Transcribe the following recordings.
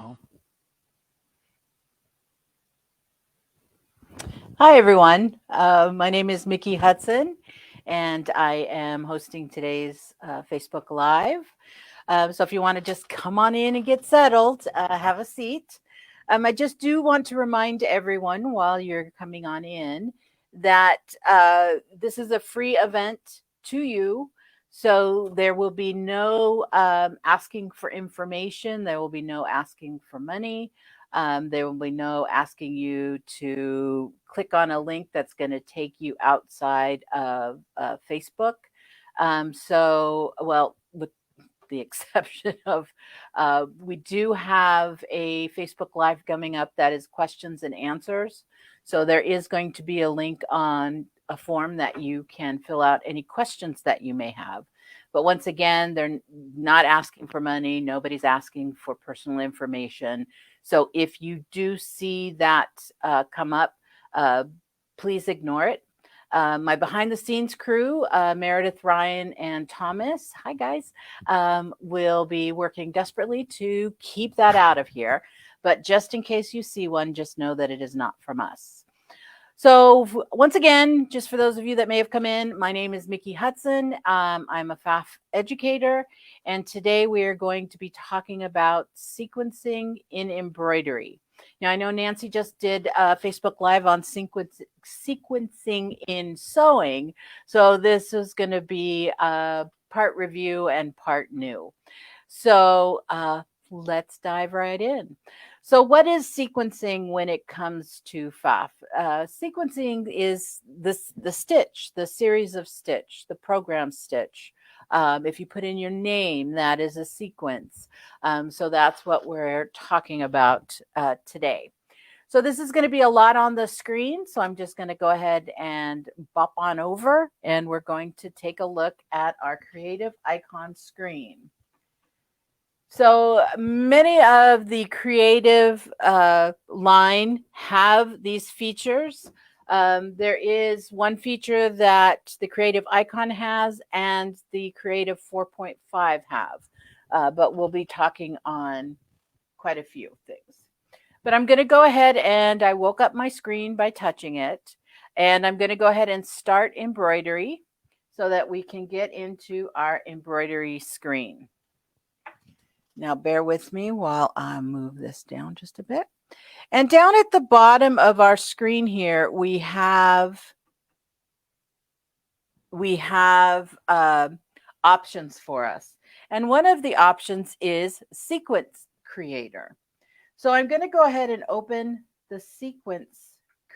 now. Hi, everyone. My name is Mickey Hudson, and I am hosting today's Facebook Live. So if you want to just come on in and get settled, have a seat. I just do want to remind everyone while you're coming on in that this is a free event to you. So there will be no asking for information. There will be no asking for money. There will be no asking you to click on a link that's going to take you outside of Facebook. With the exception of we do have a Facebook Live coming up that is questions and answers. So there is going to be a link on a form that you can fill out any questions that you may have. But once again, they're not asking for money. Nobody's asking for personal information. So if you do see that come up, uh, please ignore it. My behind the scenes crew, Meredith, Ryan, and Thomas, hi guys, will be working desperately to keep that out of here. But just in case you see one, just know that it is not from us. So once again, just for those of you that may have come in, my name is Mickey Hudson. I'm a PFAFF educator, and today we are going to be talking about sequencing in embroidery. Now, I know Nancy just did a Facebook Live on sequencing in sewing, so this is going to be a part review and part new. So let's dive right in. So, what is sequencing when it comes to PFAFF? Sequencing is the stitch, the series of stitch, the program stitch. If you put in your name, that is a sequence. So that's what we're talking about today. So this is going to be a lot on the screen. So I'm just going to go ahead and bop on over, and we're going to take a look at our creative icon screen. So many of the creative line have these features. There is one feature that the creative icon has and the creative 4.5 have, but we'll be talking on quite a few things. But I'm going to go ahead, and I woke up my screen by touching it. And I'm going to go ahead and start embroidery so that we can get into our embroidery screen. Now, bear with me while I move this down just a bit. And down at the bottom of our screen here, we have options for us. And one of the options is Sequence Creator. So I'm going to go ahead and open the Sequence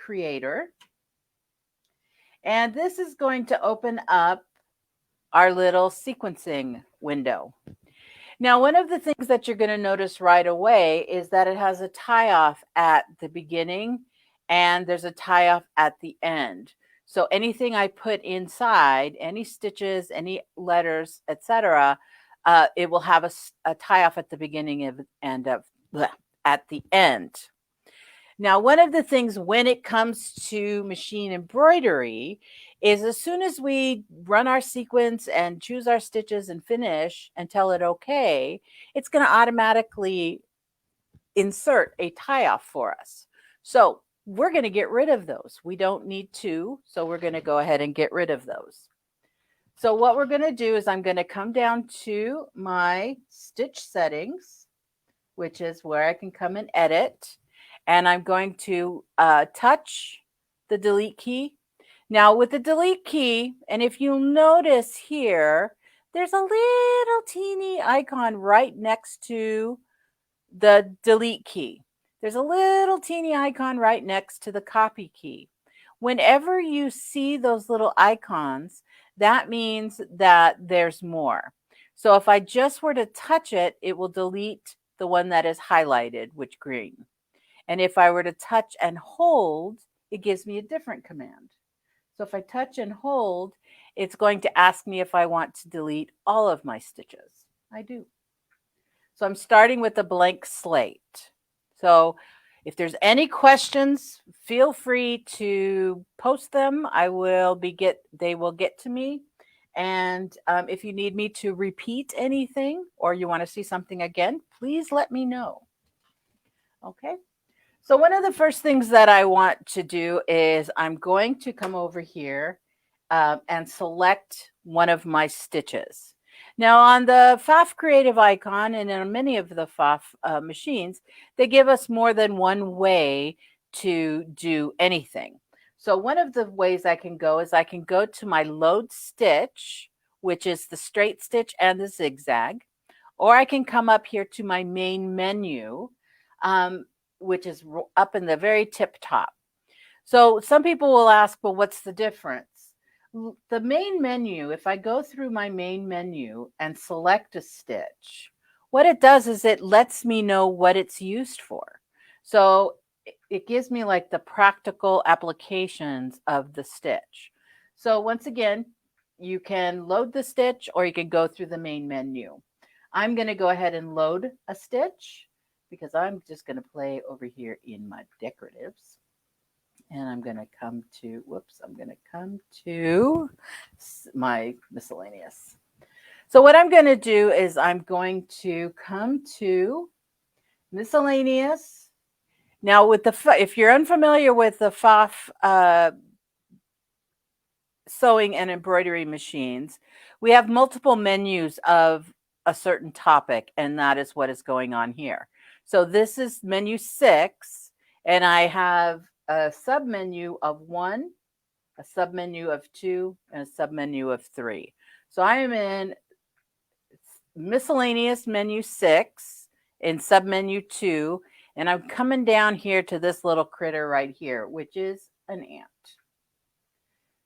Creator. And this is going to open up our little sequencing window. Now, one of the things that you're going to notice right away is that it has a tie-off at the beginning and there's a tie-off at the end. So anything I put inside, any stitches, any letters, etc., it will have a tie-off at the beginning and at the end. Now, one of the things when it comes to machine embroidery is as soon as we run our sequence and choose our stitches and finish and tell it okay, it's going to automatically insert a tie-off for us. So we're going to get rid of those. We don't need to, so we're going to go ahead and get rid of those. So what we're going to do is I'm going to come down to my stitch settings, which is where I can come and edit. And I'm going to touch the delete key. Now with the delete key, and if you'll notice here, there's a little teeny icon right next to the delete key. There's a little teeny icon right next to the copy key. Whenever you see those little icons, that means that there's more. So if I just were to touch it, it will delete the one that is highlighted with green. And if I were to touch and hold, it gives me a different command. So if I touch and hold, it's going to ask me if I want to delete all of my stitches. I do. So I'm starting with a blank slate. So if there's any questions, feel free to post them. They will get to me. And if you need me to repeat anything or you want to see something again, please let me know. Okay. So one of the first things that I want to do is I'm going to come over here and select one of my stitches. Now on the PFAFF creative icon and on many of the PFAFF machines, they give us more than one way to do anything. So one of the ways I can go is I can go to my load stitch, which is the straight stitch and the zigzag, or I can come up here to my main menu, which is up in the very tip top. So some people will ask, well, what's the difference? The main menu, if I go through my main menu and select a stitch, what it does is it lets me know what it's used for. So it gives me like the practical applications of the stitch. So once again, you can load the stitch or you can go through the main menu. I'm going to go ahead and load a stitch because I'm just going to play over here in my decoratives. And I'm going to come to, I'm going to come to my miscellaneous. So what I'm going to do is I'm going to come to miscellaneous. Now with the, if you're unfamiliar with the PFAFF sewing and embroidery machines, we have multiple menus of a certain topic, and that is what is going on here. So this is menu 6, and I have a submenu of 1, a submenu of 2, and a submenu of 3. So I am in miscellaneous menu 6 in submenu 2, and I'm coming down here to this little critter right here, which is an ant.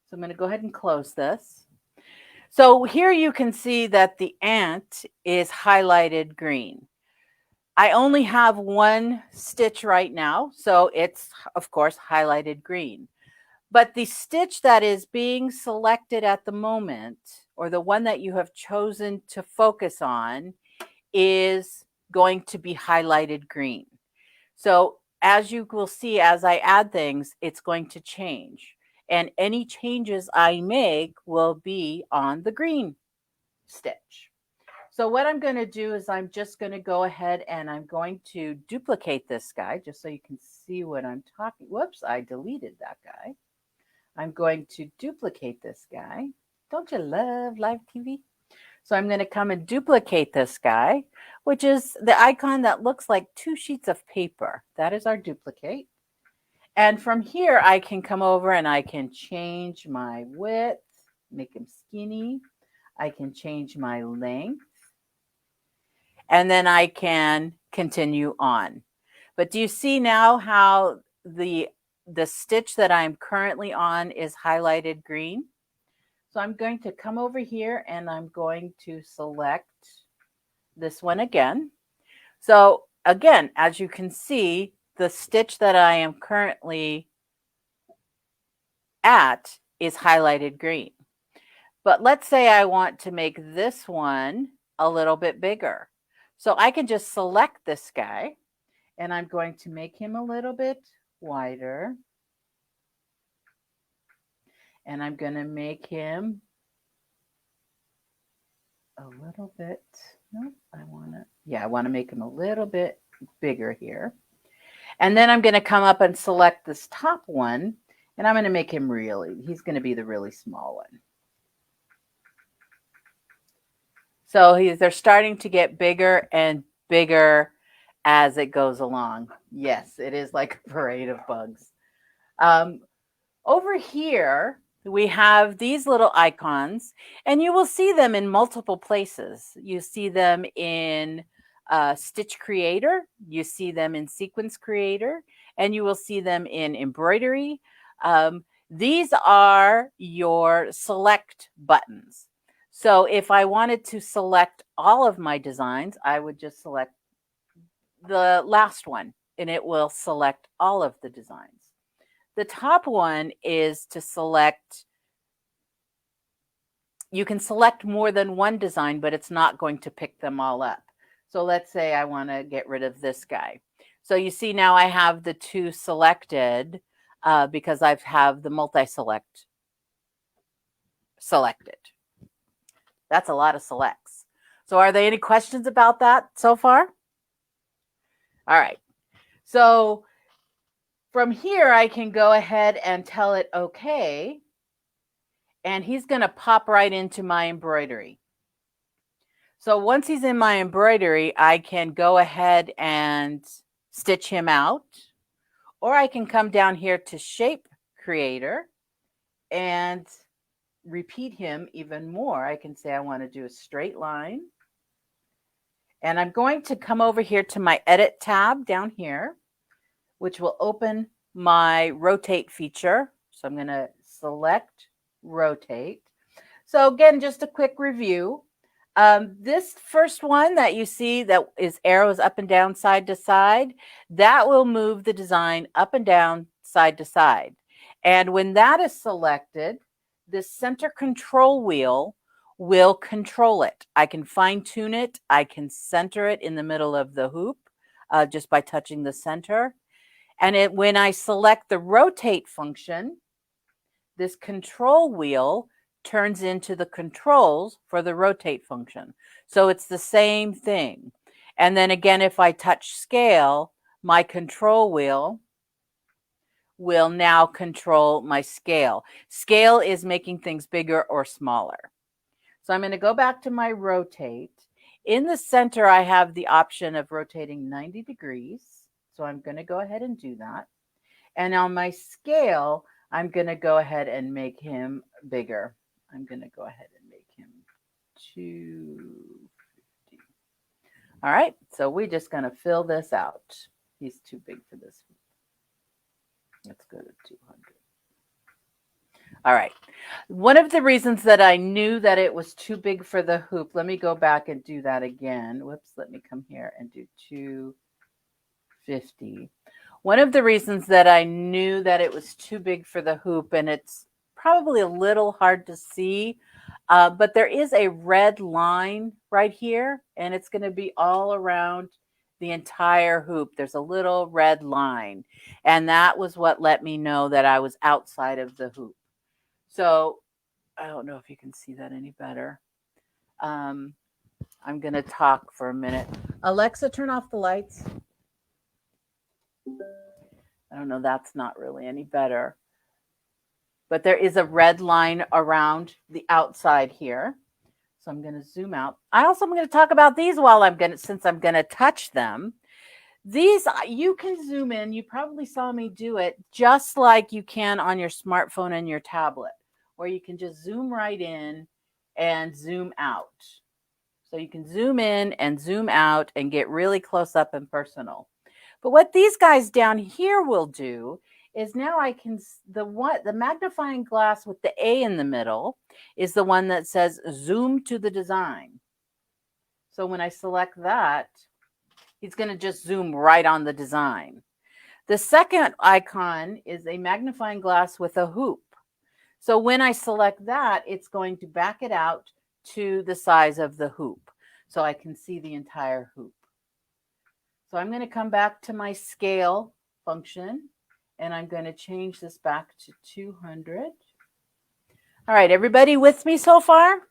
So I'm going to go ahead and close this. So here you can see that the ant is highlighted green. I only have one stitch right now, so it's, of course, highlighted green. But the stitch that is being selected at the moment, or the one that you have chosen to focus on, is going to be highlighted green. So as you will see, as I add things, it's going to change. And any changes I make will be on the green stitch. So what I'm going to do is I'm just going to go ahead and I'm going to duplicate this guy just so you can see what I'm talking. Whoops, I deleted that guy. I'm going to duplicate this guy. Don't you love live TV? So I'm going to come and duplicate this guy, which is the icon that looks like 2 sheets of paper. That is our duplicate. And from here, I can come over and I can change my width, make him skinny. I can change my length. And then I can continue on. But do you see now how the stitch that I'm currently on is highlighted green? So I'm going to come over here and I'm going to select this one again. So again, as you can see, the stitch that I am currently at is highlighted green. But let's say I want to make this one a little bit bigger. So I can just select this guy and I'm going to make him a little bit wider. And I'm going to make him a little bit, no, I want to make him a little bit bigger here. And then I'm going to come up and select this top one, and I'm going to make him he's going to be the really small one. So they're starting to get bigger and bigger as it goes along. Yes, it is like a parade of bugs. Over here, we have these little icons, and you will see them in multiple places. You see them in Stitch Creator, you see them in Sequence Creator, and you will see them in Embroidery. These are your select buttons. So if I wanted to select all of my designs, I would just select the last one, and it will select all of the designs. The top one is to select, you can select more than one design, but it's not going to pick them all up. So let's say I want to get rid of this guy. So you see now I have the 2 selected because I have the multi-select selected. That's a lot of selects. So are there any questions about that so far? All right. So from here, I can go ahead and tell it okay, and he's going to pop right into my embroidery. So once he's in my embroidery, I can go ahead and stitch him out, or I can come down here to Shape Creator and repeat him even more. I can say I want to do a straight line, and I'm going to come over here to my Edit tab down here, which will open my rotate feature. So I'm going to select rotate. So again, just a quick review. This first one that you see that is arrows up and down, side to side, that will move the design up and down, side to side. And when that is selected, the center control wheel will control it. I can fine tune it. I can center it in the middle of the hoop just by touching the center. And when I select the rotate function, this control wheel turns into the controls for the rotate function. So it's the same thing. And then again, if I touch scale, my control wheel will now control my scale. Scale is making things bigger or smaller. So I'm going to go back to my rotate. In the center, I have the option of rotating 90 degrees. So I'm going to go ahead and do that. And on my scale, I'm going to go ahead and make him bigger. I'm going to go ahead and make him 250. All right, so we're just going to fill this out. He's too big for this. Let's go to 200. All right. One of the reasons that I knew that it was too big for the hoop, let me go back and do that again. Whoops, let me come here and do 250. One of the reasons that I knew that it was too big for the hoop, and it's probably a little hard to see, but there is a red line right here, and it's going to be all around the entire hoop. There's a little red line, and that was what let me know that I was outside of the hoop. So I don't know if you can see that any better. I'm going to talk for a minute. Alexa, turn off the lights. I don't know, that's not really any better. But there is a red line around the outside here. So I'm going to zoom out. I also am going to talk about these while since I'm going to touch them. These, you can zoom in. You probably saw me do it just like you can on your smartphone and your tablet, where you can just zoom right in and zoom out. So you can zoom in and zoom out and get really close up and personal. But what these guys down here will do is now I can, the magnifying glass with the A in the middle is the one that says zoom to the design. So when I select that, he's going to just zoom right on the design. The second icon is a magnifying glass with a hoop. So when I select that, it's going to back it out to the size of the hoop, so I can see the entire hoop. So I'm going to come back to my scale function, and I'm going to change this back to 200. All right, everybody with me so far?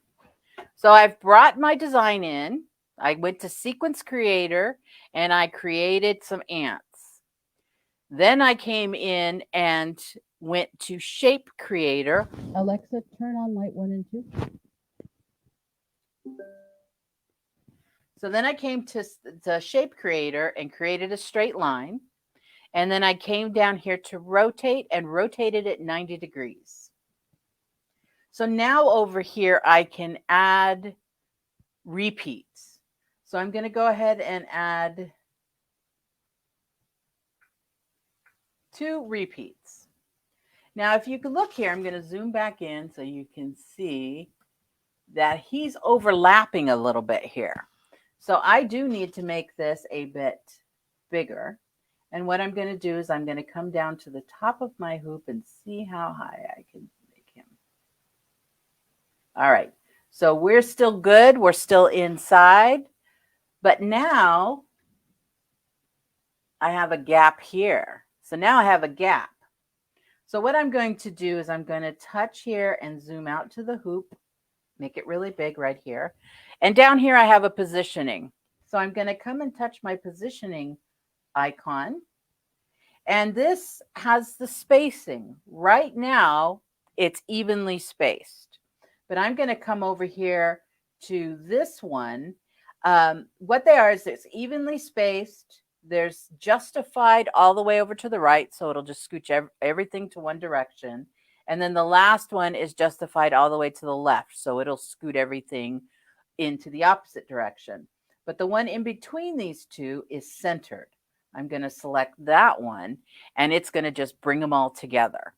So I've brought my design in. I went to Sequence Creator, and I created some ants. Then I came in and went to Shape Creator. Alexa, turn on light 1 and 2. So then I came to the Shape Creator and created a straight line. And then I came down here to rotate and rotated it 90 degrees. So now over here, I can add repeats. So I'm going to go ahead and add 2 repeats. Now, if you can look here, I'm going to zoom back in so you can see that he's overlapping a little bit here. So I do need to make this a bit bigger. And what I'm going to do is I'm going to come down to the top of my hoop and see how high I can make him. All right. So we're still good. We're still inside. But now I have a gap here. So now I have a gap. So what I'm going to do is I'm going to touch here and zoom out to the hoop, make it really big right here. And down here I have a positioning. So I'm going to come and touch my positioning icon. And this has the spacing. Right now, it's evenly spaced. But I'm going to come over here to this one. What they are is it's evenly spaced. There's justified all the way over to the right, so it'll just scooch everything to one direction. And then the last one is justified all the way to the left, so it'll scoot everything into the opposite direction. But the one in between these two is centered. I'm going to select that one, and it's going to just bring them all together.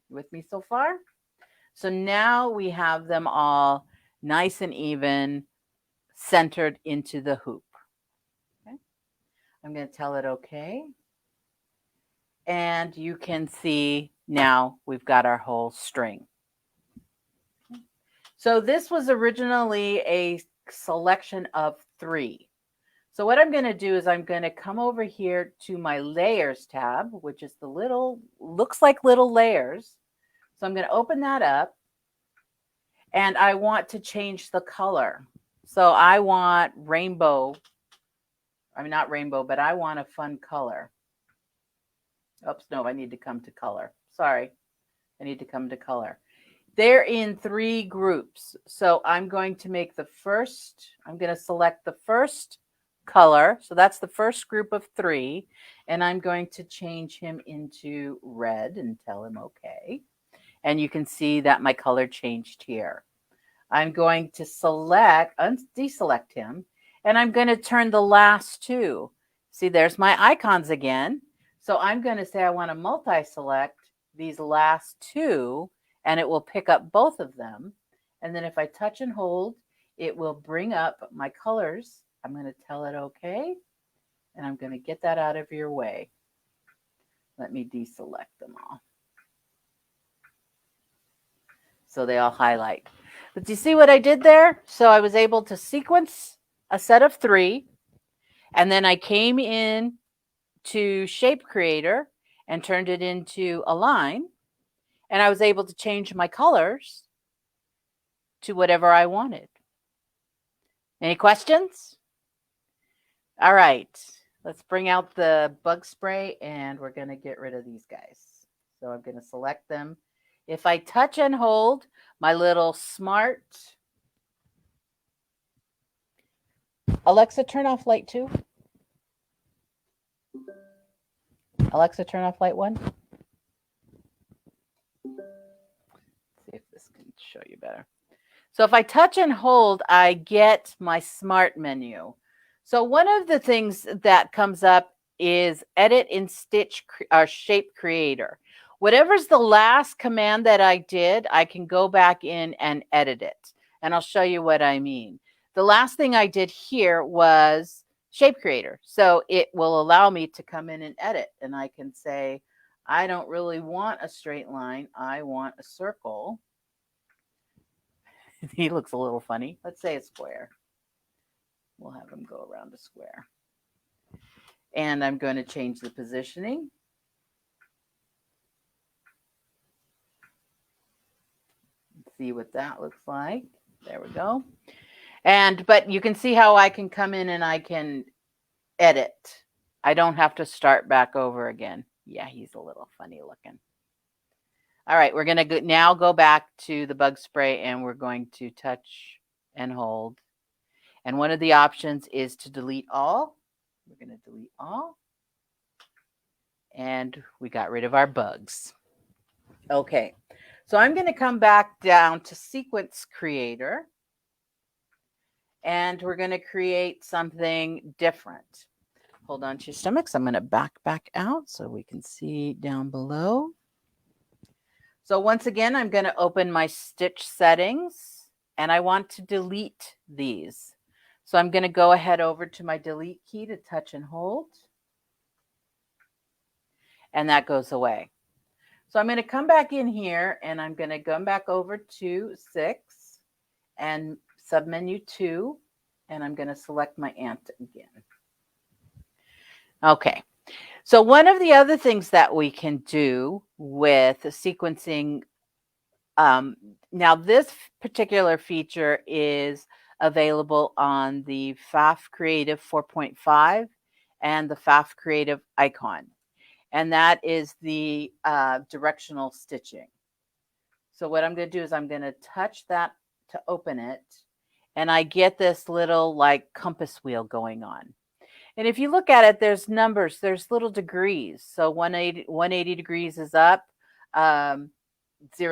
With me so far? So now we have them all nice and even, centered into the hoop. Okay. I'm going to tell it okay. And you can see now we've got our whole string. Okay. So this was originally a selection of 3. So what I'm going to do is I'm going to come over here to my layers tab, which is the little, looks like little layers. So I'm going to open that up, and I want to change the color. So I want rainbow. I mean, not rainbow, but I want a fun color. Oops, no, I need to come to color. Sorry, I need to come to color. They're in 3 groups. So I'm going to make the first, I'm going to select the first color. So that's the first group of 3. And I'm going to change him into red and tell him okay. And you can see that my color changed here. I'm going to select, deselect him, and I'm going to turn the last 2. See, there's my icons again. So I'm going to say I want to multi-select these last 2, and it will pick up both of them. And then if I touch and hold, it will bring up my colors. I'm going to tell it okay, and I'm going to get that out of your way. Let me deselect them all. So they all highlight. But do you see what I did there? So I was able to sequence a set of 3, and then I came in to Shape Creator and turned it into a line, and I was able to change my colors to whatever I wanted. Any questions? All right, let's bring out the bug spray, and we're going to get rid of these guys. So I'm going to select them. If I touch and hold my little smart, Alexa, turn off light 2. Alexa, turn off light 1. Let's see if this can show you better. So if I touch and hold, I get my smart menu. So one of the things that comes up is edit in Stitch or Shape Creator. Whatever's the last command that I did, I can go back in and edit it. And I'll show you what I mean. The last thing I did here was Shape Creator. So it will allow me to come in and edit. And I can say, I don't really want a straight line. I want a circle. He looks a little funny. Let's say a square. We'll have him go around a square. And I'm going to change the positioning. See what that looks like. There we go. But you can see how I can come in and I can edit. I don't have to start back over again. Yeah, he's a little funny looking. All right, we're going to now go back to the bug spray, and we're going to touch and hold. And one of the options is to delete all. We're going to delete all. And we got rid of our bugs. Okay, so I'm going to come back down to Sequence Creator. And we're going to create something different. Hold on to your stomachs. I'm going to back out so we can see down below. So once again, I'm going to open my stitch settings, and I want to delete these. So I'm going to go ahead over to my delete key to touch and hold. And that goes away. So I'm going to come back in here, and I'm going to come back over to 6 and submenu 2, and I'm going to select my ant again. Okay. So one of the other things that we can do with sequencing, now this particular feature is available on the PFAFF Creative 4.5 and the PFAFF Creative Icon. and that is the directional stitching. So what I'm going to do is I'm going to touch that to open it, and I get this little like compass wheel going on. And if you look at it, there's numbers, there's little degrees. So 180 degrees is up, 0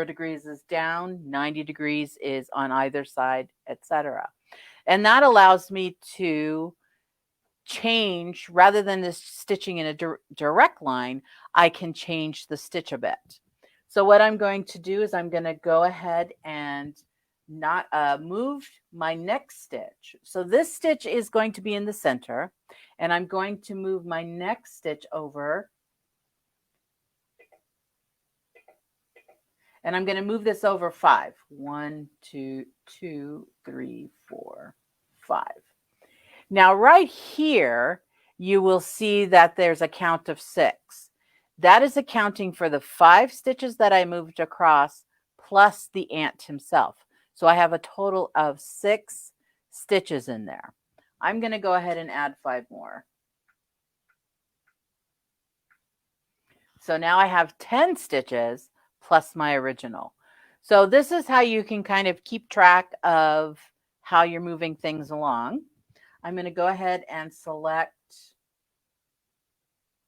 degrees is down, 90 degrees is on either side, etc. And that allows me to change, rather than this stitching in a direct line, I can change the stitch a bit. So what I'm going to do is I'm going to go ahead and not move my next stitch. So this stitch is going to be in the center, and I'm going to move my next stitch over, and I'm going to move this over 5. 1, 2, 2, 3, 4, 5. Now right here, you will see that there's a count of 6. That is accounting for the 5 stitches that I moved across plus the ant himself. So I have a total of 6 stitches in there. I'm going to go ahead and add 5 more. So now I have 10 stitches plus my original. So this is how you can kind of keep track of how you're moving things along. I'm going to go ahead and select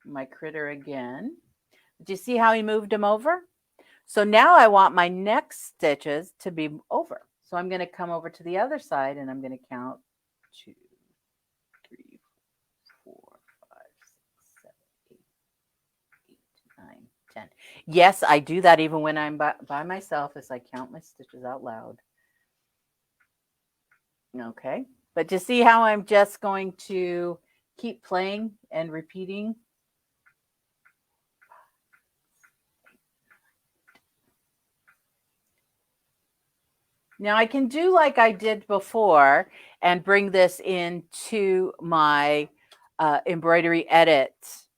my critter again. Do you see how he moved him over? So now I want my next stitches to be over. So I'm going to come over to the other side, and I'm going to count 2, 3, 4, 5, 6, 7, 8, 9, 10. Yes, I do that even when I'm by myself, as I count my stitches out loud. Okay, but you see how I'm just going to keep playing and repeating? Now I can do like I did before and bring this into my embroidery edit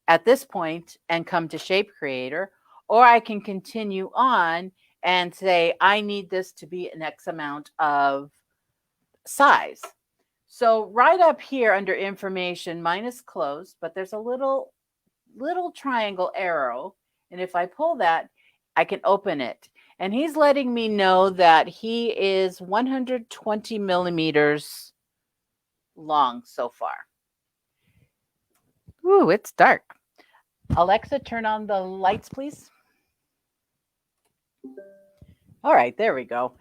at this point and come to Shape Creator, or I can continue on and say, I need this to be an X amount of size. So right up here under information, mine is closed, but there's a little triangle arrow. And if I pull that, I can open it. And he's letting me know that he is 120 millimeters long so far. Ooh, it's dark. Alexa, turn on the lights, please. All right, there we go.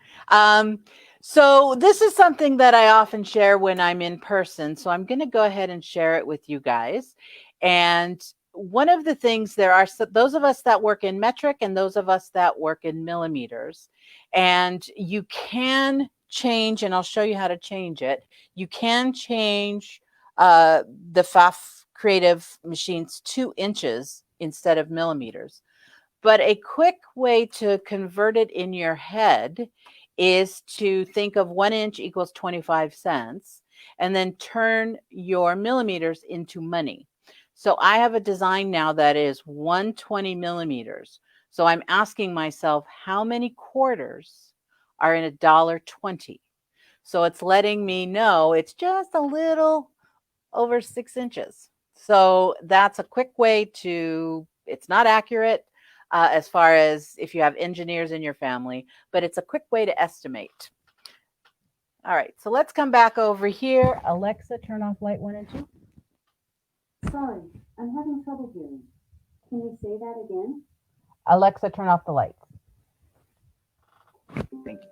So this is something that I often share when I'm in person. So I'm going to go ahead and share it with you guys. And one of the things, there are those of us that work in metric and those of us that work in millimeters. And you can change, and I'll show you how to change it. You can change the PFAFF Creative Machines 2 inches instead of millimeters. But a quick way to convert it in your head is to think of 1 inch equals 25 cents and then turn your millimeters into money. So I have a design now that is 120 millimeters. So I'm asking myself, how many quarters are in $1.20? So it's letting me know it's just a little over 6 inches. So that's a quick way to, it's not accurate as far as if you have engineers in your family, but it's a quick way to estimate. All right, so let's come back over here. Alexa, turn off light 1 and 2. Sorry, I'm having trouble hearing. Can you say that again? Alexa, turn off the lights. Thank you.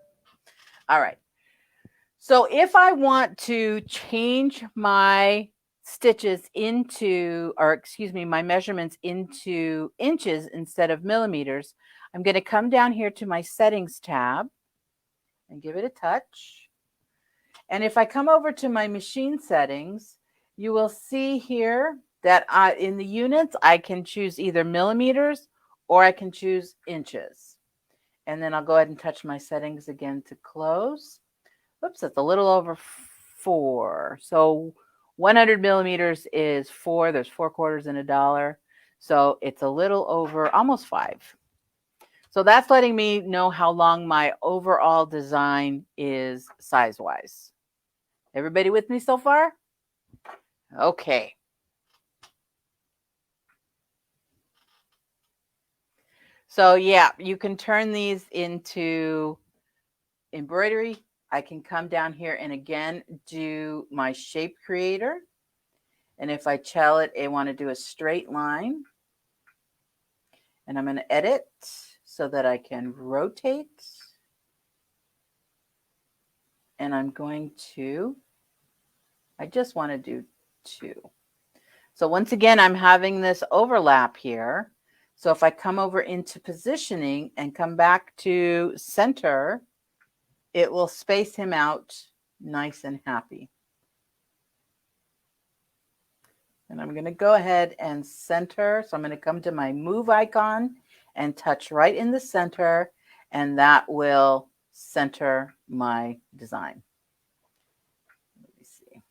All right. So if I want to change my stitches into, or excuse me, my measurements into inches instead of millimeters, I'm going to come down here to my settings tab and give it a touch. And if I come over to my machine settings, you will see here that in the units, I can choose either millimeters or I can choose inches. And then I'll go ahead and touch my settings again to close. Oops, it's a little over 4. So 100 millimeters is 4. There's 4 quarters in $1. So it's a little over, almost 5. So that's letting me know how long my overall design is size-wise. Everybody with me so far? Okay. So yeah, you can turn these into embroidery. I can come down here and again do my shape creator. And if I tell it I want to do a straight line, and I'm going to edit so that I can rotate. And I'm going to, I just want to do 2. So once again, I'm having this overlap here. So if I come over into positioning and come back to center, it will space him out nice and happy. And I'm going to go ahead and center. So I'm going to come to my move icon and touch right in the center, and that will center my design. Let me see.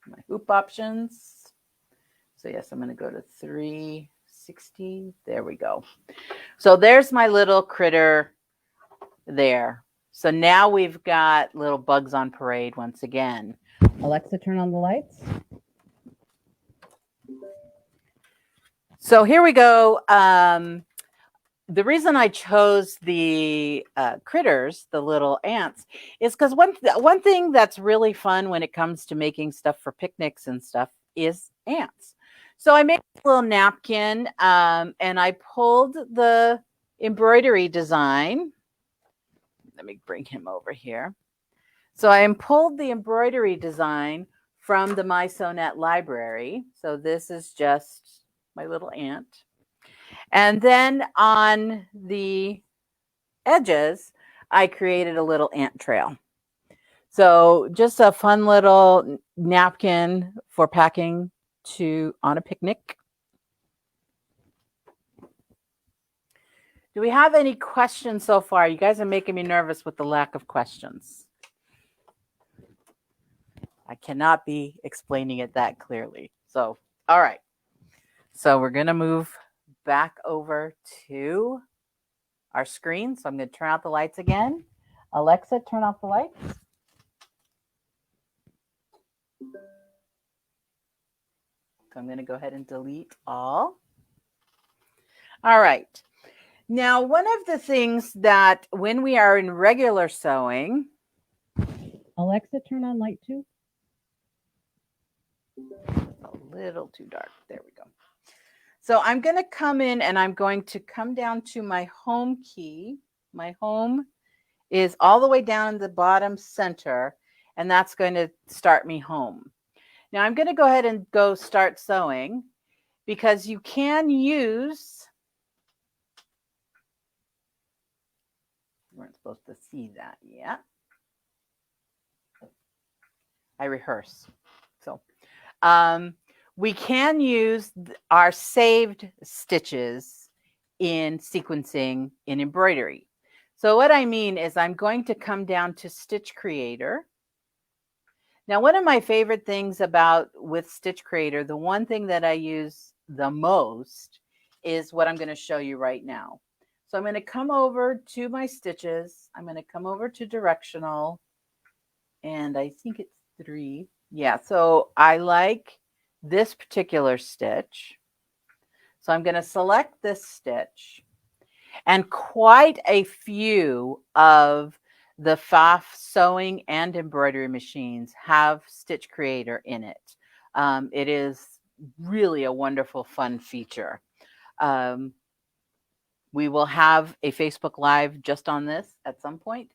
My hoop options. So yes, I'm going to go to 360. There we go. So there's my little critter there. So now we've got little bugs on parade once again. Alexa, turn on the lights. So here we go. The reason I chose the critters, the little ants, is because one thing that's really fun when it comes to making stuff for picnics and stuff is ants. So I made a little napkin and I pulled the embroidery design. Let me bring him over here. So I pulled the embroidery design from the My Sewnet library. So this is just my little ant. And then on the edges, I created a little ant trail. So just a fun little napkin for packing on a picnic. Do we have any questions so far? You guys are making me nervous with the lack of questions. I cannot be explaining it that clearly. So, all right. So we're going to move back over to our screen. So I'm going to turn out the lights again. Alexa, turn off the lights. So I'm going to go ahead and delete all. All right. Now, one of the things that when we are in regular sewing, Alexa, turn on light 2. A little too dark. There we go. So I'm going to come in and I'm going to come down to my home key. My home is all the way down in the bottom center, and that's going to start me home. Now I'm going to go ahead and go start sewing because you can use, you weren't supposed to see that yet. I rehearse. So we can use our saved stitches in sequencing in embroidery. So what I mean is I'm going to come down to Stitch Creator. Now, one of my favorite things with Stitch Creator, the one thing that I use the most is what I'm going to show you right now. So I'm going to come over to my stitches. I'm going to come over to Directional, and I think it's 3. Yeah, so I like this particular stitch. So I'm going to select this stitch, and quite a few of the PFAFF sewing and embroidery machines have Stitch Creator in it. It is really a wonderful, fun feature. We will have a Facebook Live just on this at some point,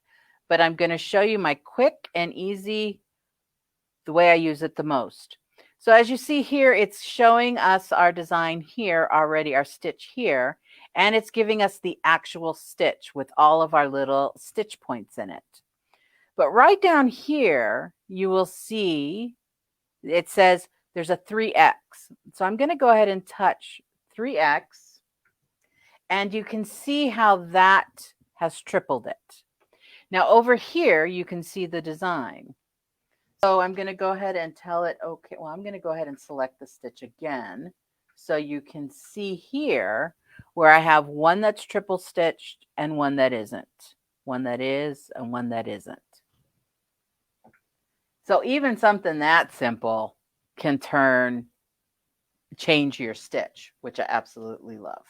but I'm going to show you my quick and easy, the way I use it the most. So as you see here, it's showing us our design here already, our stitch here, and it's giving us the actual stitch with all of our little stitch points in it. But right down here, you will see it says there's a 3X. So I'm going to go ahead and touch 3X, and you can see how that has tripled it. Now over here, you can see the design. So I'm going to go ahead and tell it, okay, well, I'm going to go ahead and select the stitch again. So you can see here where I have one that's triple stitched and one that isn't. One that is and one that isn't. So even something that simple can change your stitch, which I absolutely love.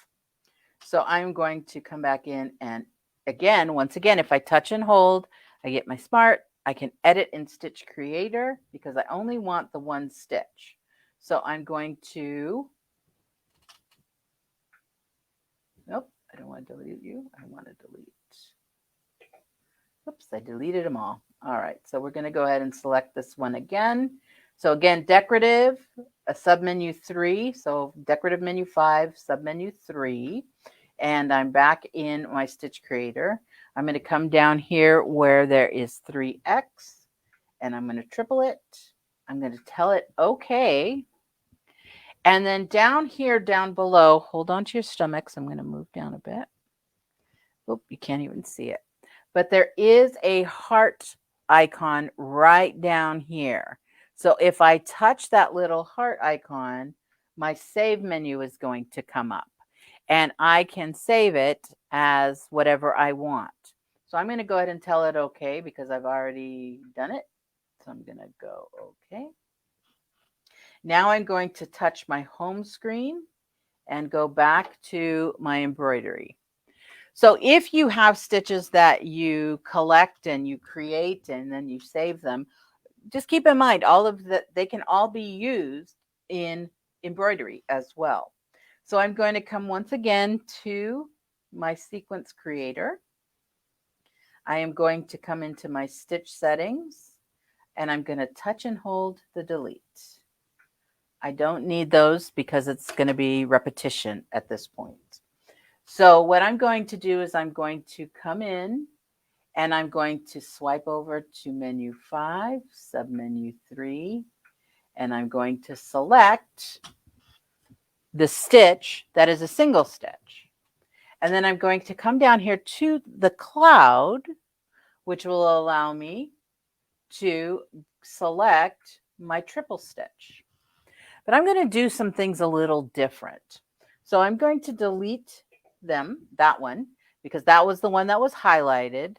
So I'm going to come back in and again, once again, if I touch and hold, I get my smart. I can edit in Stitch Creator because I only want the one stitch. So I'm going to, nope, I don't want to delete you. I want to delete. Oops, I deleted them all. All right, so we're going to go ahead and select this one again. So again, decorative, a submenu 3. So decorative menu 5, submenu 3. And I'm back in my Stitch Creator. I'm going to come down here where there is 3x, and I'm going to triple it. I'm going to tell it okay. And then down here, down below, hold on to your stomachs. I'm going to move down a bit. Oop, you can't even see it. But there is a heart icon right down here. So if I touch that little heart icon, my save menu is going to come up. And I can save it as whatever I want. So I'm going to go ahead and tell it okay because I've already done it. So I'm going to go okay. Now I'm going to touch my home screen and go back to my embroidery. So if you have stitches that you collect and you create and then you save them, just keep in mind all of that, they can all be used in embroidery as well. So I'm going to come once again to my sequence creator. I am going to come into my stitch settings and I'm going to touch and hold the delete. I don't need those because it's going to be repetition at this point. So what I'm going to do is I'm going to come in and I'm going to swipe over to menu 5, submenu 3, and I'm going to select the stitch that is a single stitch. And then I'm going to come down here to the cloud, which will allow me to select my triple stitch. But I'm going to do some things a little different. So I'm going to delete that one, because that was the one that was highlighted.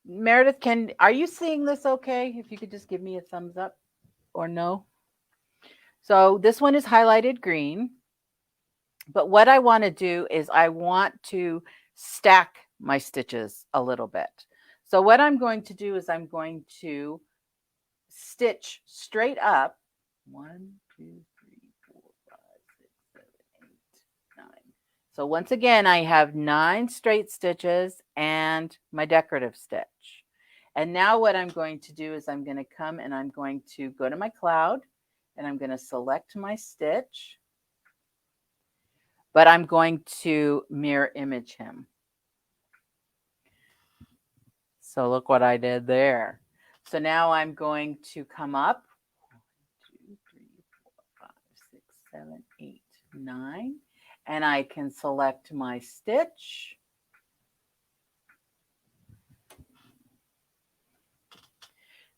Meredith, are you seeing this okay? If you could just give me a thumbs up or no. So this one is highlighted green. But what I want to do is I want to stack my stitches a little bit. So what I'm going to do is I'm going to stitch straight up 1, 2, 3, 4, 5, 6, 7, 8, 9. So once again, I have 9 straight stitches and my decorative stitch. And now what I'm going to do is I'm going to come and I'm going to go to my cloud and I'm going to select my stitch, but I'm going to mirror image him. So look what I did there. So now I'm going to come up 1, 2, 3, 4, 5, 6, 7, 8, 9, and I can select my stitch.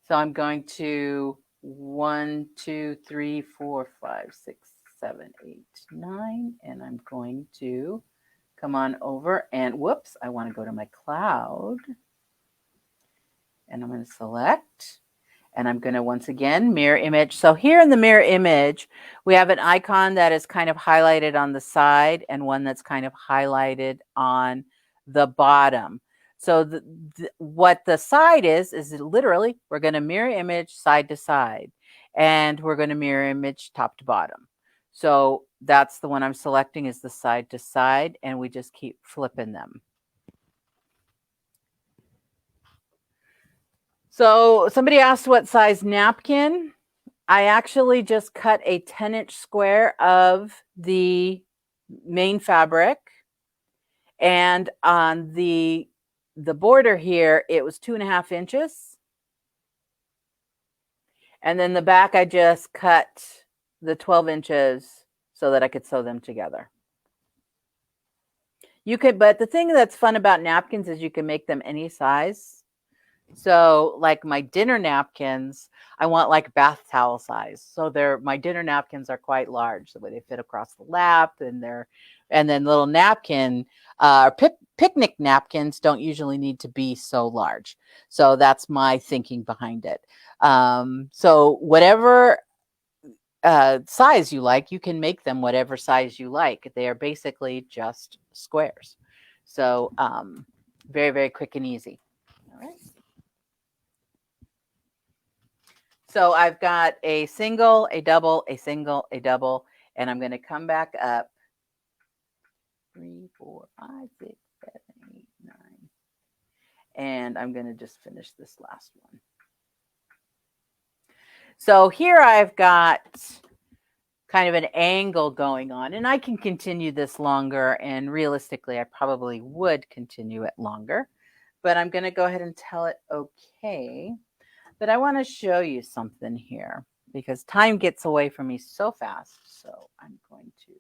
So I'm going to 1, 2, 3, 4, 5, 6, 7, 8, 9, and I'm going to come on over and whoops, I want to go to my cloud. And I'm going to select, and I'm going to once again mirror image. So here in the mirror image, we have an icon that is kind of highlighted on the side and one that's kind of highlighted on the bottom. So what the side is literally we're going to mirror image side to side, and we're going to mirror image top to bottom. So that's the one I'm selecting, is the side to side, and we just keep flipping them. So somebody asked what size napkin. I actually just cut a 10-inch square of the main fabric. And on the border here, it was 2.5 inches. And then the back, I just cut the 12 inches so that I could sew them together. You could, but the thing that's fun about napkins is you can make them any size. So like my dinner napkins, I want like bath towel size. So my dinner napkins are quite large, the way they fit across the lap, and then little napkin, picnic napkins don't usually need to be so large. So that's my thinking behind it. So whatever size you like, you can make them whatever size you like. They are basically just squares. So very, very quick and easy. All right. So I've got a single, a double, a single, a double, and I'm going to come back up 3, 4, 5, 6, 7, 8, 9. And I'm going to just finish this last one. So here I've got kind of an angle going on, and I can continue this longer, and realistically I probably would continue it longer, but I'm going to go ahead and tell it okay. But I want to show you something here because time gets away from me so fast. So I'm going to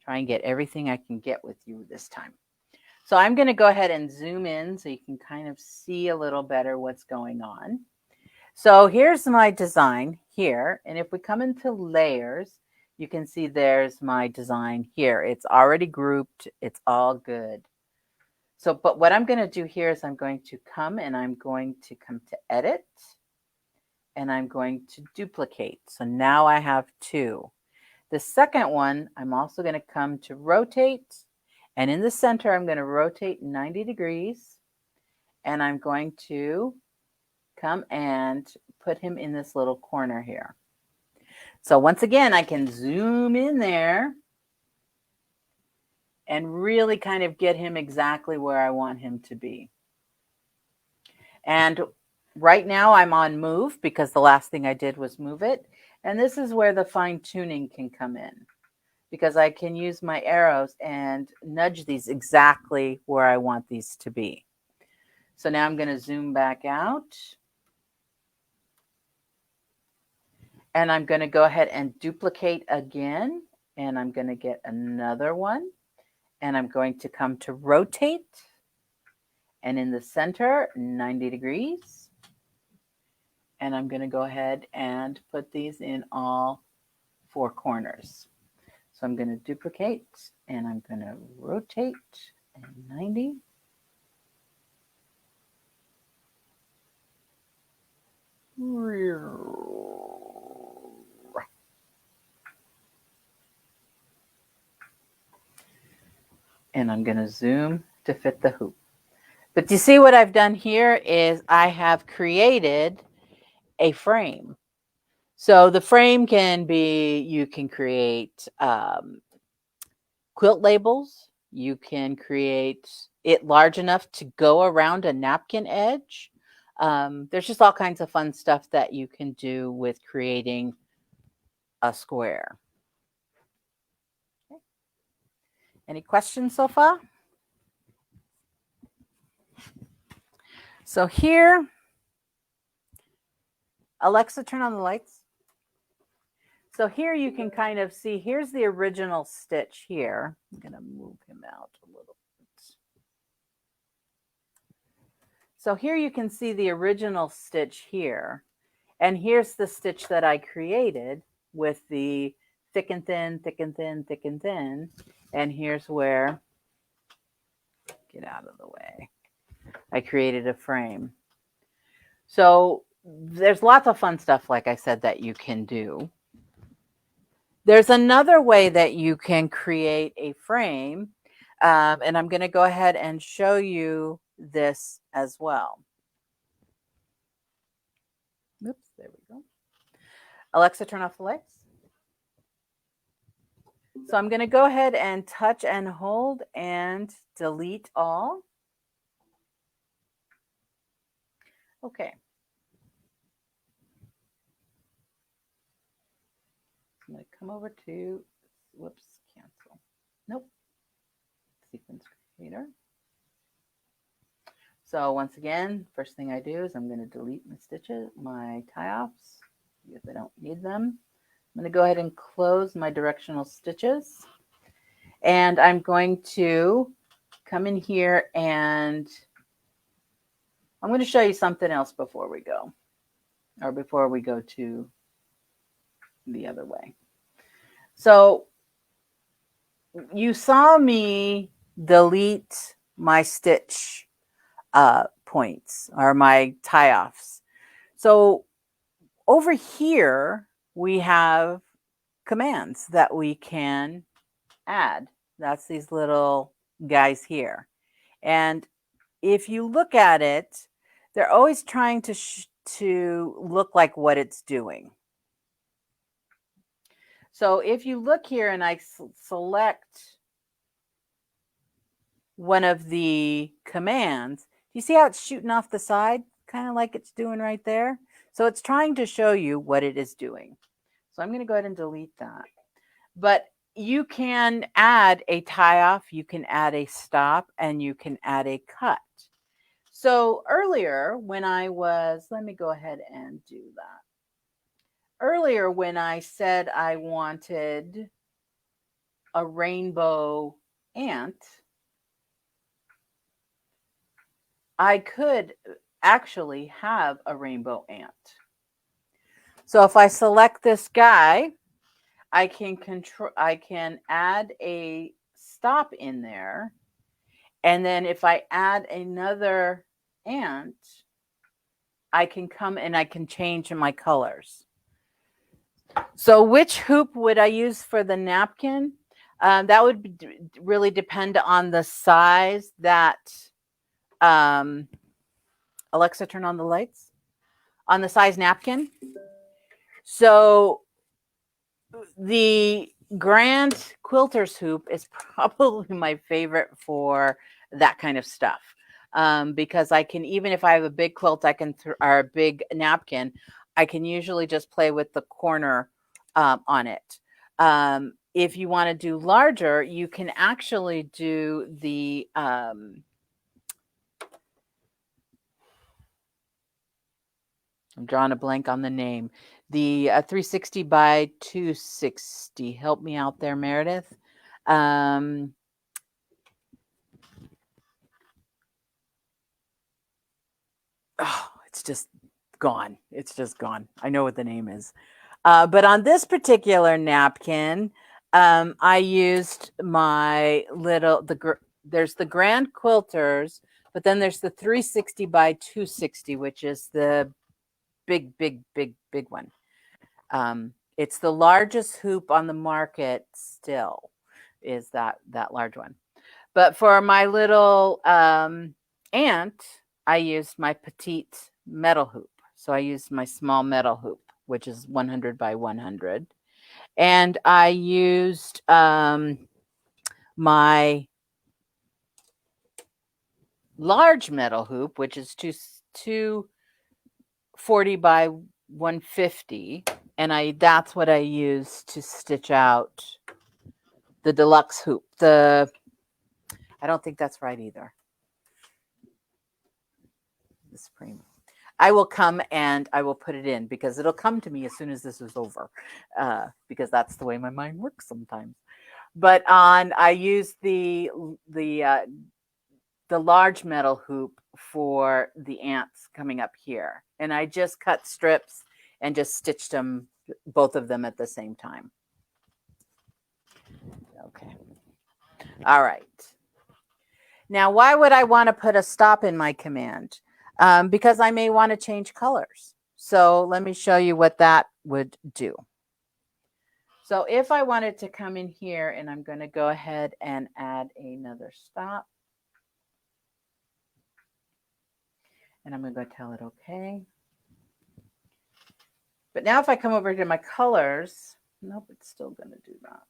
try and get everything I can get with you this time. So I'm going to go ahead and zoom in so you can kind of see a little better what's going on. So here's my design here. And if we come into layers, you can see there's my design here. It's already grouped. It's all good. So, but what I'm going to do here is I'm going to come to edit, and I'm going to duplicate. So now I have 2. The second one, I'm also going to come to rotate, and in the center, I'm going to rotate 90 degrees, and I'm going to come and put him in this little corner here. So once again, I can zoom in there and really kind of get him exactly where I want him to be. And right now I'm on move because the last thing I did was move it. And this is where the fine tuning can come in because I can use my arrows and nudge these exactly where I want these to be. So now I'm going to zoom back out. And I'm going to go ahead and duplicate again. And I'm going to get another one. And I'm going to come to rotate. And in the center, 90 degrees. And I'm going to go ahead and put these in all 4 corners. So I'm going to duplicate and I'm going to rotate and 90. And I'm going to zoom to fit the hoop. But you see what I've done here is I have created a frame. So the frame can be, you can create quilt labels. You can create it large enough to go around a napkin edge. There's just all kinds of fun stuff that you can do with creating a square. Okay. Any questions so far? So here, Alexa, turn on the lights. So here you can kind of see, here's the original stitch here. I'm going to move him out a little bit. So here you can see the original stitch here. And here's the stitch that I created with the thick and thin, thick and thin, thick and thin. And here's where, get out of the way, I created a frame. So there's lots of fun stuff, like I said, that you can do. There's another way that you can create a frame, and I'm going to go ahead and show you this as well. Oops, there we go. Alexa, turn off the lights. So I'm going to go ahead and touch and hold and delete all. Okay. I'm going to come over to, whoops, cancel. Nope. Sequence creator. So once again, first thing I do is I'm going to delete my stitches, my tie-offs, if I don't need them. I'm going to go ahead and close my directional stitches. And I'm going to come in here and I'm going to show you something else before we go, or before we go to the other way. So you saw me delete my stitch points or my tie-offs. So over here, we have commands that we can add. That's these little guys here. And if you look at it, they're always trying to look like what it's doing. So if you look here and I select one of the commands, you see how it's shooting off the side, kind of like it's doing right there? So it's trying to show you what it is doing. So I'm going to go ahead and delete that. But you can add a tie off, you can add a stop, and you can add a cut. So earlier when I was, let me go ahead and do that. Earlier when I said I wanted a rainbow ant, I could actually have a rainbow ant. So if I select this guy, I can add a stop in there. And then if I add another ant, I can come and I can change my colors. So which hoop would I use for the napkin? That would really depend on the size that, Alexa, turn on the lights, on the size napkin. So the Grand Quilter's hoop is probably my favorite for that kind of stuff. Because I can, even if I have a big quilt, or a big napkin, I can usually just play with the corner on it. If you want to do larger, you can actually do the I'm drawing a blank on the name. The 360 by 260. Help me out there, Meredith. Oh, it's just gone. It's just gone. I know what the name is. But on this particular napkin, I used my little, there's the Grand Quilters, but then there's the 360 by 260, which is the big one. It's the largest hoop on the market still, is that large one. But for my little ant, I used my petite metal hoop. So I used my small metal hoop, which is 100 by 100. And I used my large metal hoop, which is 240 by 150. And that's what I used to stitch out the deluxe hoop. I don't think that's right either. The Supreme. I will come and I will put it in because it'll come to me as soon as this is over, because that's the way my mind works sometimes. But I used the large metal hoop for the ants coming up here, and I just cut strips and just stitched them, both of them at the same time. Okay. All right. Now, why would I want to put a stop in my command? Because I may want to change colors. So let me show you what that would do. So if I wanted to come in here, and I'm going to go ahead and add another stop. And I'm going to go tell it okay. But now if I come over to my colors, nope, it's still going to do that.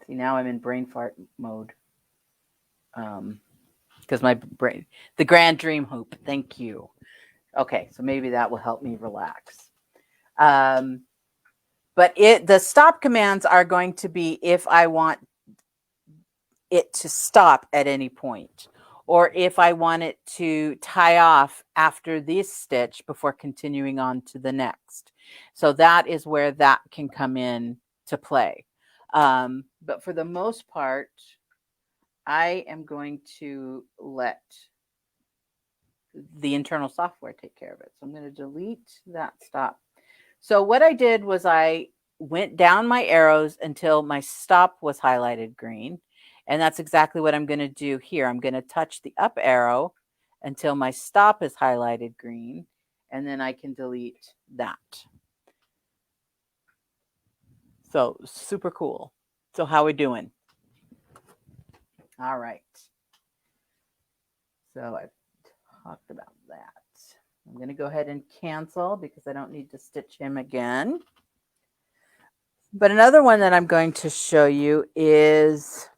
See, now I'm in brain fart mode. Because my brain, the Grand Dream hoop, thank you. Okay, so maybe that will help me relax. But the stop commands are going to be if I want it to stop at any point, or if I want it to tie off after this stitch before continuing on to the next. So that is where that can come in to play. But for the most part, I am going to let the internal software take care of it. So I'm going to delete that stop. So what I did was I went down my arrows until my stop was highlighted green. And that's exactly what I'm going to do here. I'm going to touch the up arrow until my stop is highlighted green, and then I can delete that. So super cool. So how we doing? All right. So I've talked about that. I'm going to go ahead and cancel because I don't need to stitch him again. But another one that I'm going to show you is,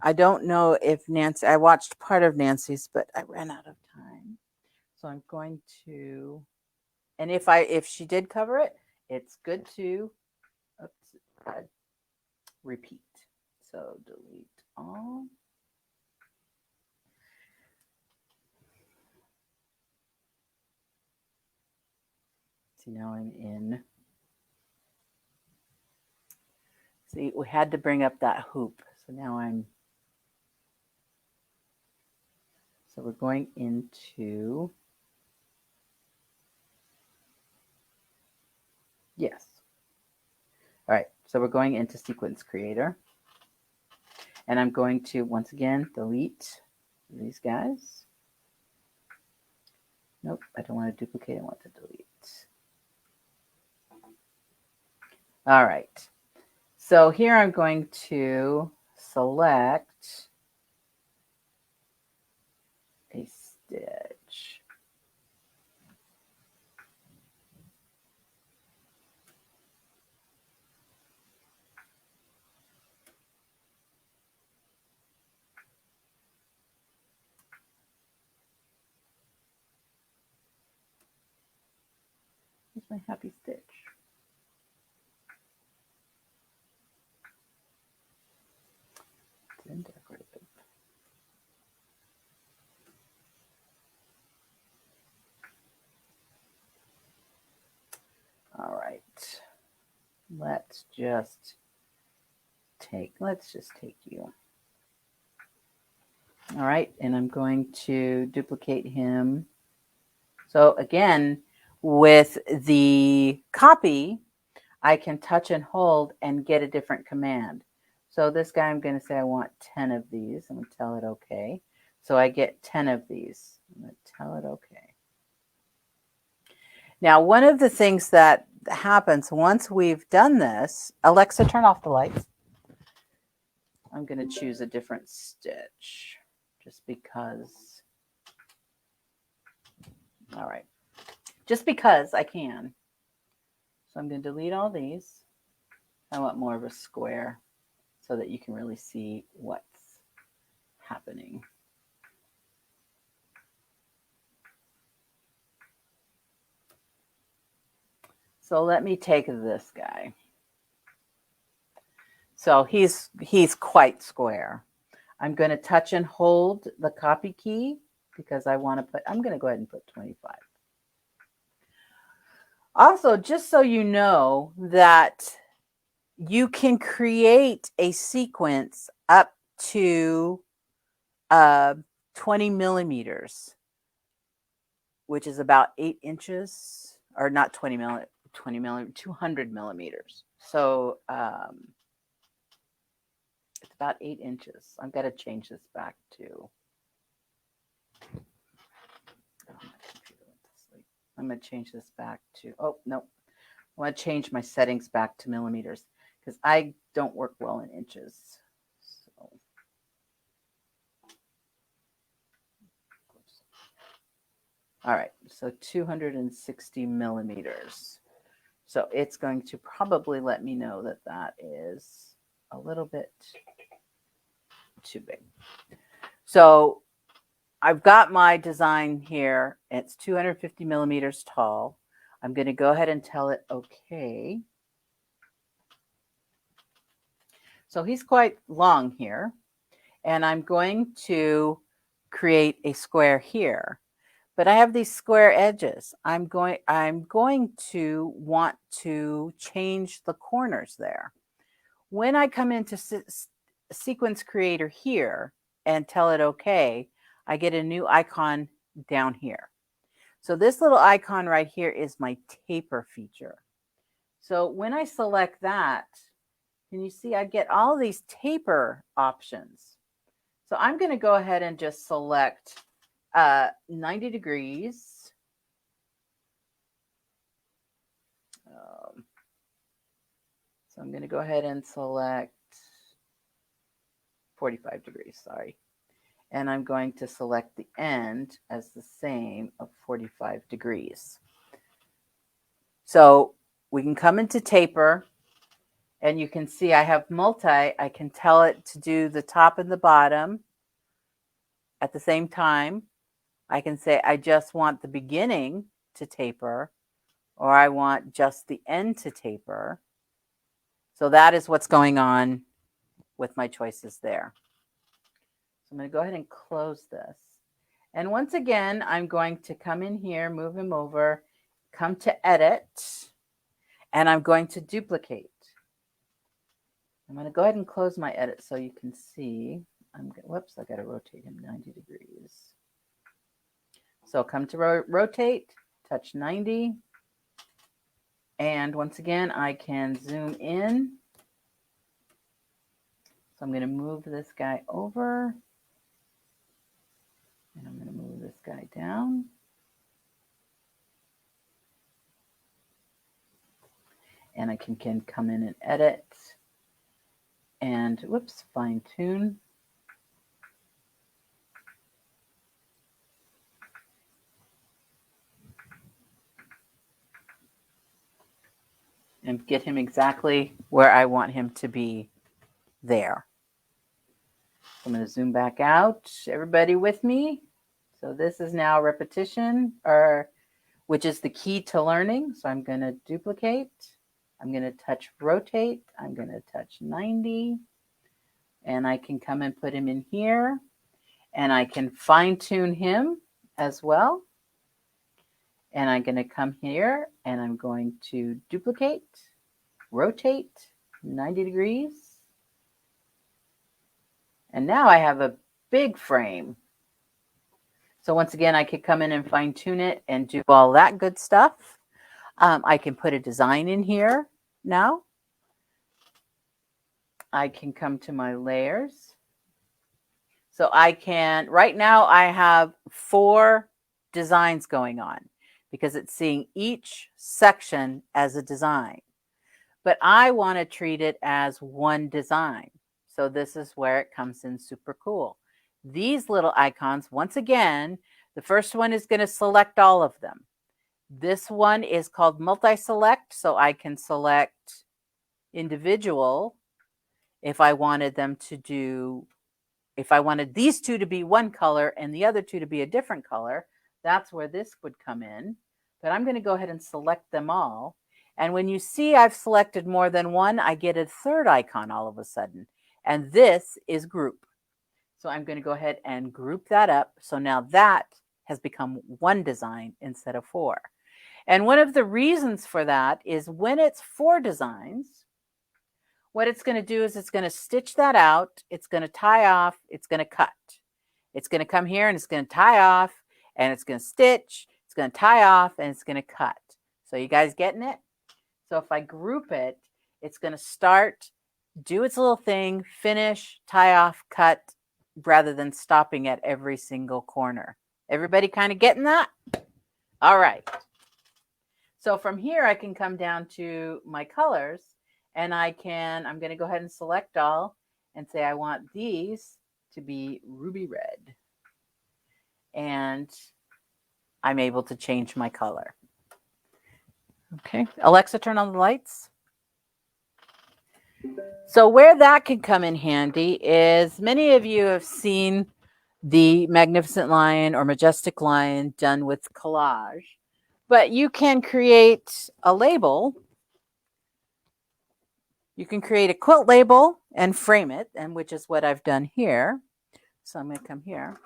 I don't know if Nancy, I watched part of Nancy's, but I ran out of time. So I'm going to, and if she did cover it, it's good to repeat. So delete all. See, now I'm in. See, we had to bring up that hoop. So now so we're going into, yes. All right, so we're going into Sequence Creator. And I'm going to, once again, delete these guys. Nope, I don't want to duplicate, I want to delete. All right, so here I'm going to select a stitch. Here's my happy stitch. It's in decorative. All right, let's just take you. All right, and I'm going to duplicate him. So again, with the copy, I can touch and hold and get a different command. So this guy, I'm going to say I want 10 of these. I'm going to tell it okay. So I get 10 of these. I'm going to tell it okay. Now, one of the things that happens once we've done this, Alexa, turn off the lights. I'm going to choose a different stitch just because. All right. Just because I can. So I'm going to delete all these. I want more of a square so that you can really see what's happening. So let me take this guy. So he's quite square. I'm going to touch and hold the copy key because I want to put, I'm going to go ahead and put 25. Also, just so you know that you can create a sequence up to 20 millimeters, which is about 8 inches, or not 20 millimeters, 200 millimeters. So it's about 8 inches. I've got to change this back to, I'm going to change this back to, oh, no. I want to change my settings back to millimeters because I don't work well in inches. So. All right, so 260 millimeters. So it's going to probably let me know that that is a little bit too big. So I've got my design here. It's 250 millimeters tall. I'm going to go ahead and tell it okay. So he's quite long here. And I'm going to create a square here. But I have these square edges. I'm going to want to change the corners there. When I come into Sequence Creator here and tell it okay, I get a new icon down here. So this little icon right here is my taper feature. So when I select that, can you see I get all these taper options? So I'm going to go ahead and just select 90 degrees. So I'm going to go ahead and select 45 degrees, sorry. And I'm going to select the end as the same of 45 degrees. So we can come into taper, and you can see I have multi. I can tell it to do the top and the bottom at the same time. I can say I just want the beginning to taper, or I want just the end to taper. So that is what's going on with my choices there. So I'm going to go ahead and close this. And once again, I'm going to come in here, move him over, come to edit, and I'm going to duplicate. I'm going to go ahead and close my edit so you can see. Whoops, I got to rotate him 90 degrees. So come to rotate, touch 90. And once again, I can zoom in. So I'm going to move this guy over. And I'm going to move this guy down. And I can come in and edit. And whoops, fine tune. And get him exactly where I want him to be there. I'm going to zoom back out. Everybody with me? So this is now repetition, which is the key to learning. So I'm going to duplicate. I'm going to touch rotate. I'm going to touch 90. And I can come and put him in here. And I can fine tune him as well. And I'm going to come here and I'm going to duplicate, rotate 90 degrees. And now I have a big frame. So once again, I could come in and fine tune it and do all that good stuff. I can put a design in here now. I can come to my layers. So I can, right now I have 4 designs going on because it's seeing each section as a design. But I want to treat it as one design. So this is where it comes in super cool. These little icons, once again, the first one is going to select all of them. This one is called multi-select, so I can select individual if I wanted them to do, if I wanted these 2 to be one color and the other 2 to be a different color, that's where this would come in. But I'm going to go ahead and select them all. And when you see I've selected more than one, I get a third icon all of a sudden. And this is group. So I'm going to go ahead and group that up. So now that has become one design instead of 4. And one of the reasons for that is when it's 4 designs, what it's going to do is it's going to stitch that out. It's going to tie off. It's going to cut. It's going to come here and it's going to tie off and it's going to stitch. It's going to tie off and it's going to cut. So you guys getting it? So if I group it, it's going to start, do its little thing, finish, tie off, cut, rather than stopping at every single corner. Everybody kind of getting that? All right. So from here, I can come down to my colors and I'm going to go ahead and select all and say I want these to be ruby red. And I'm able to change my color. Okay, Alexa, turn on the lights. So where that can come in handy is many of you have seen the Magnificent Lion or Majestic Lion done with collage, but you can create a label. You can create a quilt label and frame it, and which is what I've done here. So I'm going to come here.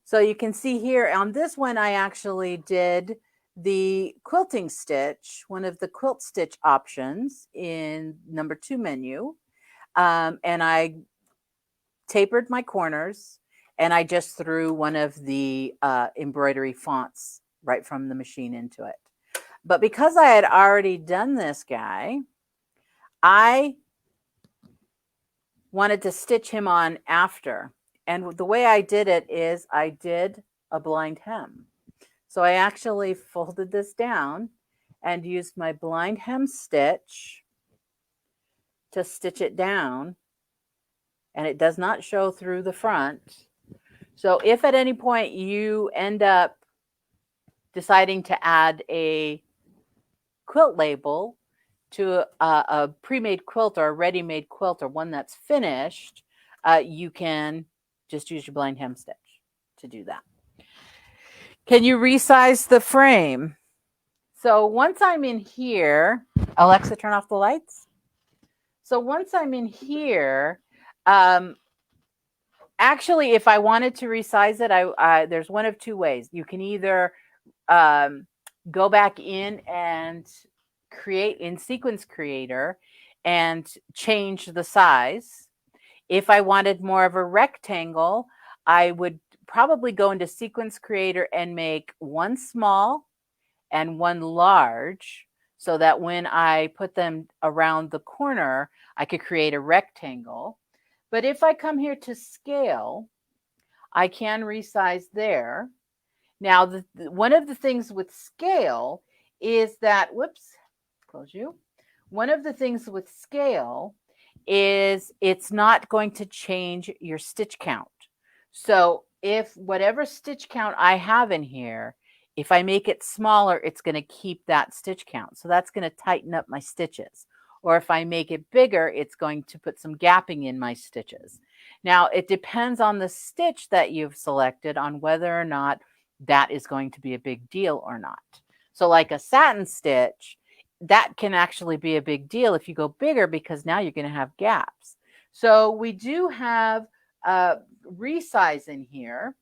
So you can see here on this one, I actually did the quilting stitch, one of the quilt stitch options in number 2 menu. And I tapered my corners and I just threw one of the embroidery fonts right from the machine into it. But because I had already done this guy, I wanted to stitch him on after. And the way I did it is I did a blind hem. So I actually folded this down and used my blind hem stitch to stitch it down, and it does not show through the front. So if at any point you end up deciding to add a quilt label to a pre-made quilt or a ready-made quilt or one that's finished, you can just use your blind hem stitch to do that. Can you resize the frame? So once I'm in here, Alexa, turn off the lights. So once I'm in here, actually, if I wanted to resize it, there's one of two ways. You can either go back in and create in Sequence Creator and change the size. If I wanted more of a rectangle, I would probably go into Sequence Creator and make one small and one large, so that when I put them around the corner, I could create a rectangle. But if I come here to scale, I can resize there. Now, one of the things with scale is that, whoops, close you. One of the things with scale is it's not going to change your stitch count. So if whatever stitch count I have in here, if I make it smaller, it's going to keep that stitch count. So that's going to tighten up my stitches. Or if I make it bigger, it's going to put some gapping in my stitches. Now, it depends on the stitch that you've selected on whether or not that is going to be a big deal or not. So like a satin stitch, that can actually be a big deal if you go bigger, because now you're going to have gaps. So we do have resize in here,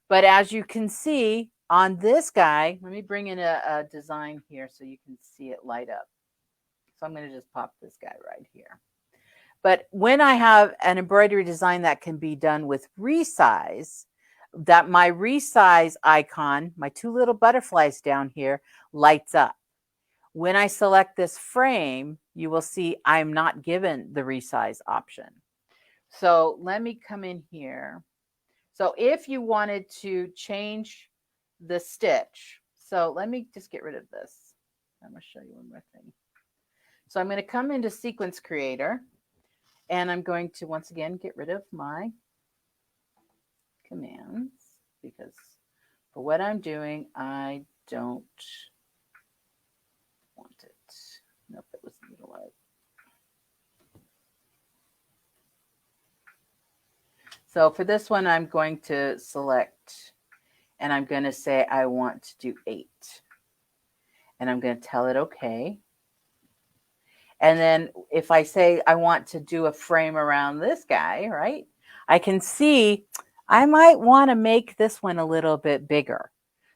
but as you can see on this guy, let me bring in a design here so you can see it light up. So I'm going to just pop this guy right here. But when I have an embroidery design that can be done with resize, that my resize icon, my two little butterflies down here, lights up. When I select this frame, you will see I'm not given the resize option. So let me come in here. So if you wanted to change the stitch, so let me just get rid of this. I'm going to show you one more thing. So I'm going to come into Sequence Creator, and I'm going to once again get rid of my commands, because for what I'm doing, I don't want it. Nope, it was needle art. So for this one, I'm going to select, and I'm going to say I want to do 8. And I'm going to tell it okay. And then if I say I want to do a frame around this guy, right, I can see I might want to make this one a little bit bigger.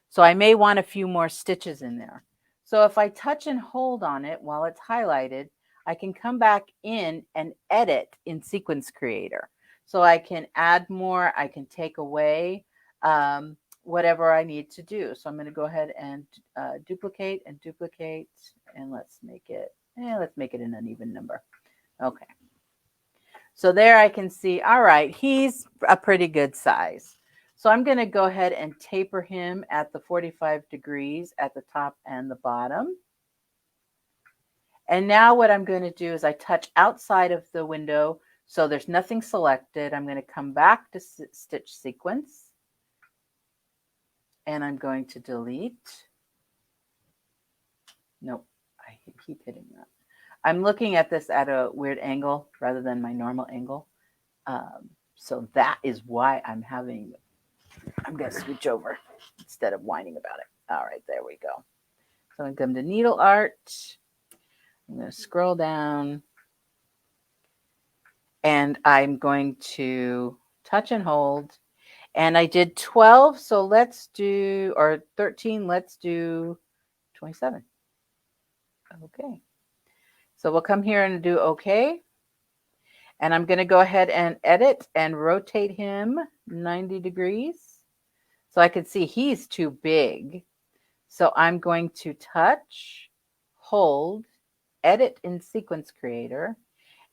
So I may want a few more stitches in there. So if I touch and hold on it while it's highlighted, I can come back in and edit in Sequence Creator. So I can add more, I can take away whatever I need to do. So I'm going to go ahead and duplicate, and let's make it an uneven number. Okay. So there I can see, all right, he's a pretty good size. So I'm going to go ahead and taper him at the 45 degrees at the top and the bottom. And now what I'm going to do is I touch outside of the window, so there's nothing selected. I'm going to come back to Stitch Sequence, and I'm going to delete. Nope, I keep hitting that. I'm looking at this at a weird angle rather than my normal angle. So that is why I'm going to switch over instead of whining about it. All right, there we go. So I'm going to come to Needle Art. I'm going to scroll down. And I'm going to touch and hold. And I did 12, so let's do, or 13, let's do 27. Okay. So we'll come here and do okay. And I'm going to go ahead and edit and rotate him 90 degrees. So I can see he's too big. So I'm going to touch, hold, edit in Sequence Creator,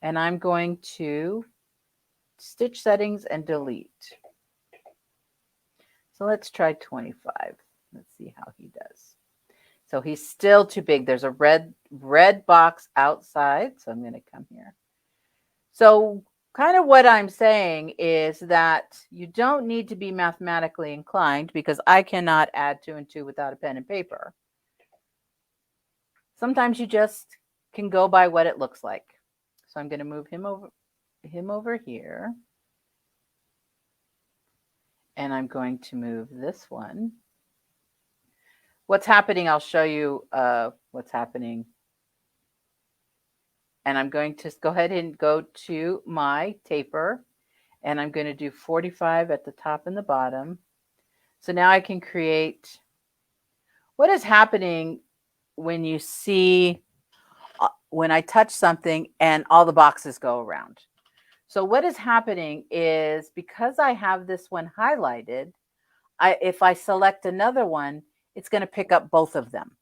and I'm going to stitch settings and delete. So let's try 25. Let's see how he does. So he's still too big. There's a red box outside. So I'm going to come here. So kind of what I'm saying is that you don't need to be mathematically inclined, because I cannot add 2 and 2 without a pen and paper. Sometimes you just can go by what it looks like. So I'm going to move him over here. And I'm going to move this one. What's happening, I'll show you what's happening. And I'm going to go ahead and go to my taper, and I'm going to do 45 at the top and the bottom. So now I can create what is happening when you see, when I touch something and all the boxes go around. So what is happening is, because I have this one highlighted, if I select another one, it's going to pick up both of them.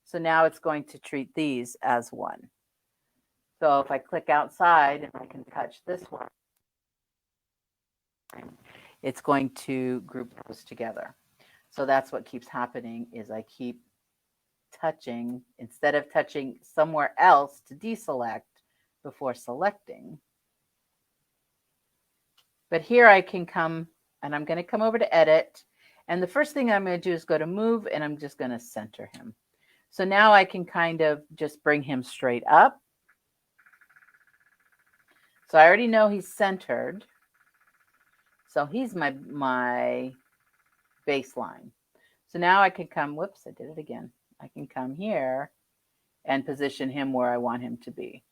So now it's going to treat these as one. So if I click outside and I can touch this one, it's going to group those together. So that's what keeps happening, is I keep touching, instead of touching somewhere else to deselect before selecting. But here I can come, and I'm going to come over to edit. And the first thing I'm going to do is go to move, and I'm just going to center him. So now I can kind of just bring him straight up. So I already know he's centered. So he's my baseline. So now I can come, whoops, I did it again. I can come here and position him where I want him to be.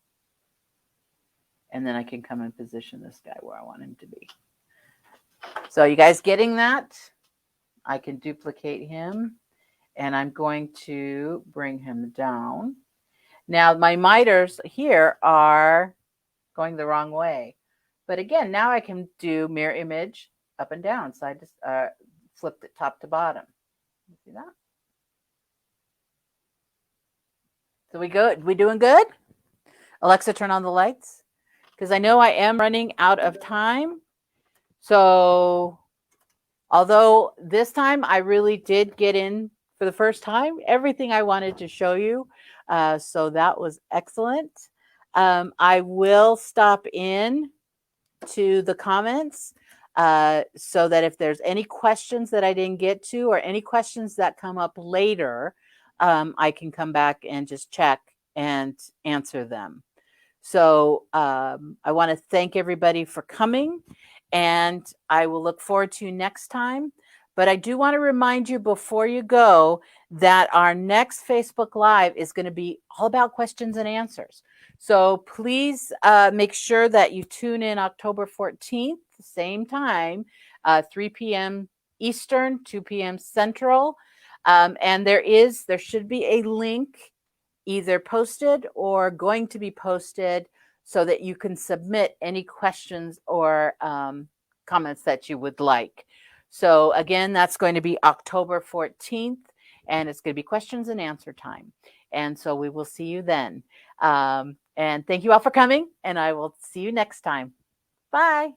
And then I can come and position this guy where I want him to be. So you guys getting that? I can duplicate him, and I'm going to bring him down. Now my miters here are going the wrong way. But again, now I can do mirror image up and down, side to flip it top to bottom. You see that? So we good? We doing good? Alexa, turn on the lights, because I know I am running out of time. So although this time I really did get in for the first time everything I wanted to show you, so that was excellent. I will stop in to the comments so that if there's any questions that I didn't get to, or any questions that come up later, I can come back and just check and answer them. So I want to thank everybody for coming, and I will look forward to you next time. But I do want to remind you before you go that our next Facebook Live is going to be all about questions and answers. So please make sure that you tune in October 14th, same time, 3 p.m. Eastern, 2 p.m. Central. And there should be a link either posted or going to be posted, so that you can submit any questions or comments that you would like. So again, that's going to be October 14th, and it's going to be questions and answer time. And so we will see you then. And thank you all for coming, and I will see you next time. Bye.